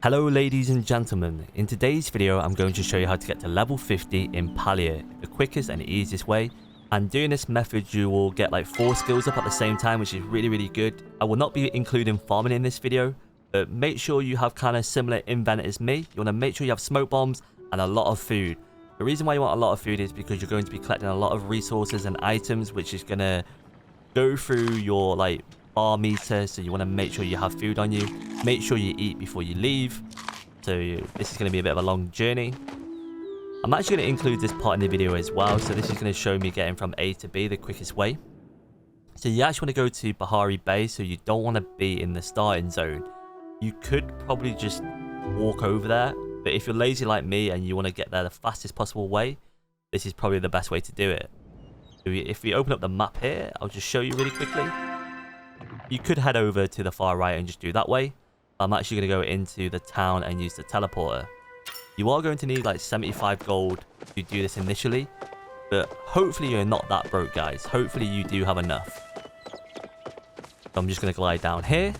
Hello ladies and gentlemen, in today's video I'm going to show you how to get to level 50 in Palia, the quickest and easiest way. And doing this method you will get like 4 skills up at the same time, which is really good. I will not be including farming in this video, but make sure you have kind of similar invent as me. You want to make sure you have smoke bombs and a lot of food. The reason why you want a lot of food is because you're going to be collecting a lot of resources and items, which is going to go through your like bar meter, so you want to make sure you have food on you. Make sure you eat before you leave. So this is going to be a bit of a long journey. I'm actually going to include this part in the video as well, so this is going to show me getting from A to B the quickest way. So you actually want to go to Palia Bay, so you don't want to be in the starting zone. You could probably just walk over there, but if you're lazy like me and you want to get there the fastest possible way, this is probably the best way to do it. So if we open up the map here, I'll just show you really quickly. You could head over to the far right and just do that way. I'm actually going to go into the town and use the teleporter. You are going to need like 75 gold to do this initially, but hopefully you're not that broke, guys. Hopefully you do have enough. So I'm just going to glide down here.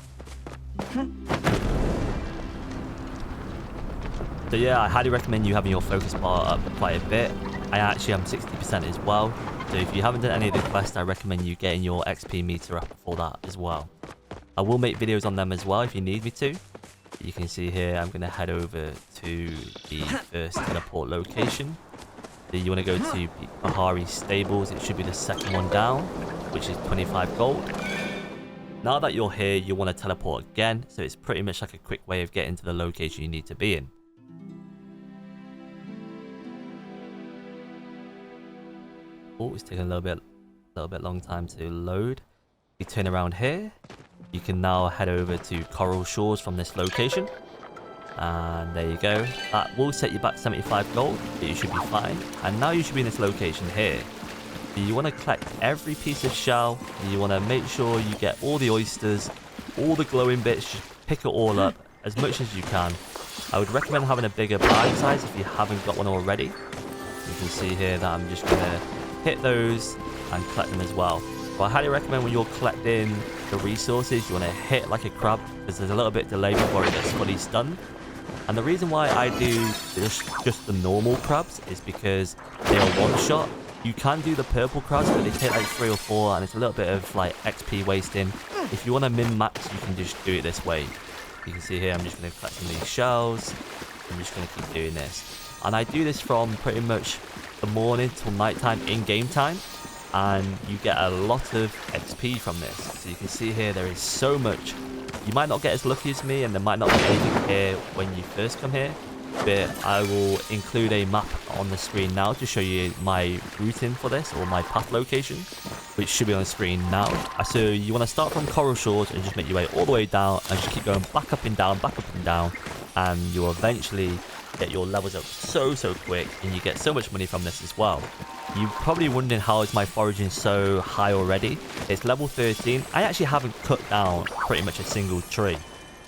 So yeah, I highly recommend you having your focus bar up quite a bit. I actually am 60% as well. So if you haven't done any of the quests, I recommend you getting your XP meter up for that as well. I will make videos on them as well if you need me to. You can see here, I'm going to head over to the first teleport location. So you want to go to Palia Stables. It should be the second one down, which is 25 gold. Now that you're here, you want to teleport again. So it's pretty much like a quick way of getting to the location you need to be in. Oh, it's taking a little bit long time to load. You turn around here. You can now head over to Coral Shores from this location. And there you go. That will set you back 75 gold, but you should be fine. And now you should be in this location here. So you want to collect every piece of shell. You want to make sure you get all the oysters, all the glowing bits. Just pick it all up as much as you can. I would recommend having a bigger bag size if you haven't got one already. You can see here that I'm just going to hit those and collect them as well. But I highly recommend when you're collecting the resources, you want to hit like a crab, because there's a little bit delay before it gets fully stunned. And the reason why I do just the normal crabs is because they are one shot. You can do the purple crabs, but they take like 3 or 4 and it's a little bit of like XP wasting. If you want to min max, you can just do it this way. You can see here I'm just going to collect some of these shells. I'm just going to keep doing this. And I do this from pretty much the morning till nighttime in game time, and you get a lot of XP from this. So you can see here there is so much. You might not get as lucky as me, and there might not be anything here when you first come here, but I will include a map on the screen now to show you my routing for this, or my path location, which should be on the screen now. So you want to start from Coral Shores and just make your way all the way down and just keep going back up and down, and you'll eventually get your levels up so quick, and you get so much money from this as well. You're probably wondering how is my foraging so high already. It's level 13. I actually haven't cut down pretty much a single tree.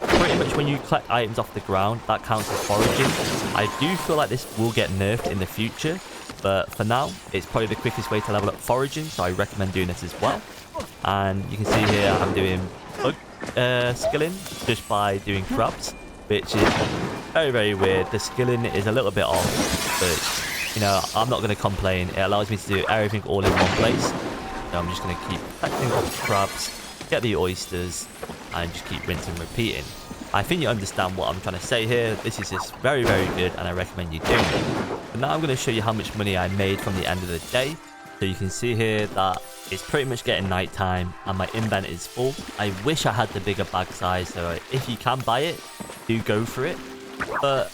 Pretty much when you collect items off the ground, that counts as foraging. I do feel like this will get nerfed in the future, but for now it's probably the quickest way to level up foraging, so I recommend doing this as well. And you can see here I'm doing bug skilling just by doing crabs, which is very weird. The skilling is a little bit off, but you know, I'm not going to complain. It allows me to do everything all in one place. So I'm just going to keep collecting up the crabs, get the oysters, and just keep rinsing and repeating. I think you understand what I'm trying to say here. This is just very good, and I recommend you do it. But now I'm going to show you how much money I made from the end of the day. So you can see here that it's pretty much getting nighttime, and my invent is full. I wish I had the bigger bag size, so if you can buy it, do go for it. But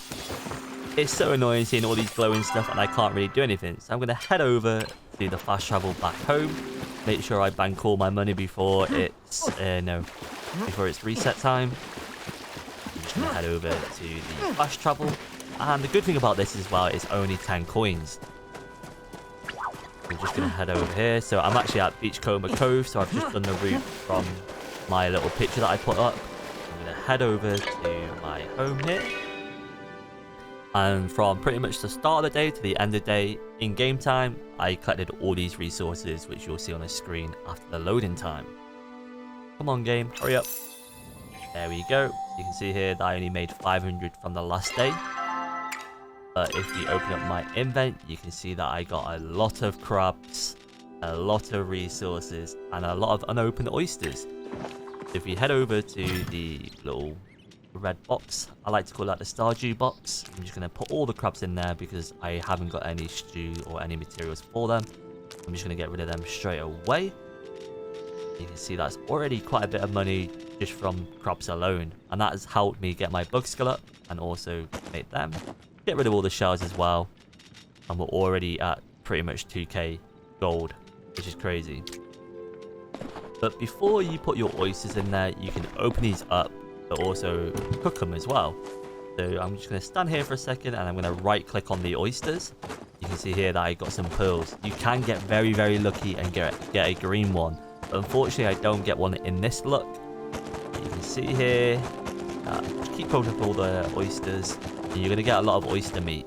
it's so annoying seeing all these glowing stuff and I can't really do anything. So I'm going to head over to the fast travel back home. Make sure I bank all my money before it's reset time. I'm just going to head over to the fast travel. And the good thing about this as well is only 10 coins. I'm just going to head over here. So I'm actually at Beachcomber Cove. So I've just done the route from my little picture that I put up. I'm going to head over to my home here. And from pretty much the start of the day to the end of the day, in game time, I collected all these resources, which you'll see on the screen after the loading time. Come on game, hurry up. There we go. You can see here that I only made 500 from the last day. But if you open up my invent, you can see that I got a lot of crabs, a lot of resources, and a lot of unopened oysters. If we head over to the little red box, I like to call that the Stardew box. I'm just going to put all the crabs in there because I haven't got any stew or any materials for them. I'm just going to get rid of them straight away. You can see that's already quite a bit of money just from crabs alone, and that has helped me get my bug skill up and also make them. Get rid of all the shells as well, and we're already at pretty much 2k gold, which is crazy. But before you put your oysters in there, you can open these up but also cook them as well. So I'm just going to stand here for a second and I'm going to right click on the oysters. You can see here that I got some pearls. You can get very, very lucky and get a green one, but unfortunately I don't get one in this look. You can see here, just keep pulling up all the oysters and you're going to get a lot of oyster meat.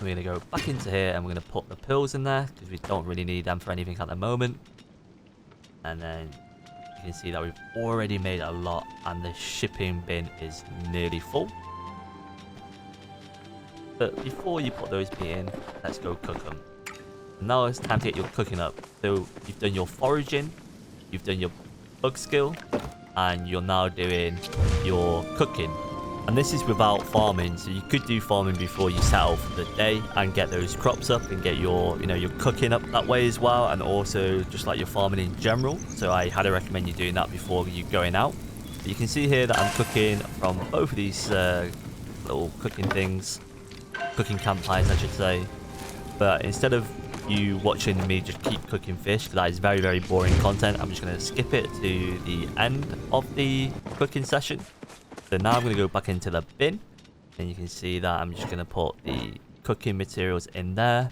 We're going to go back into here and we're going to put the pearls in there because we don't really need them for anything at the moment. And then you can see that we've already made a lot and the shipping bin is nearly full. But before you put those meat in, let's go cook them. Now it's time to get your cooking up. So you've done your foraging, you've done your bug skill, and you're now doing your cooking. And this is without farming, so you could do farming before you set out for the day and get those crops up and get your, your cooking up that way as well, and also just like your farming in general. So I highly recommend you doing that before you going out. But you can see here that I'm cooking from both of these little cooking things, cooking campfires I should say. But instead of you watching me just keep cooking fish, because that is very, very boring content, I'm just going to skip it to the end of the cooking session. So now I'm going to go back into the bin, and you can see that I'm just going to put the cooking materials in there,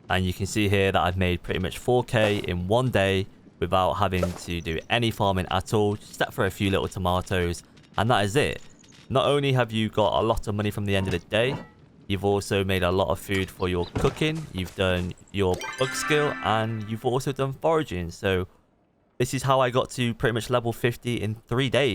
and you can see here that I've made pretty much 4k in one day without having to do any farming at all, except for a few little tomatoes, and that is it. Not only have you got a lot of money from the end of the day, you've also made a lot of food for your cooking, you've done your bug skill, and you've also done foraging. So this is how I got to pretty much level 50 in 3 days.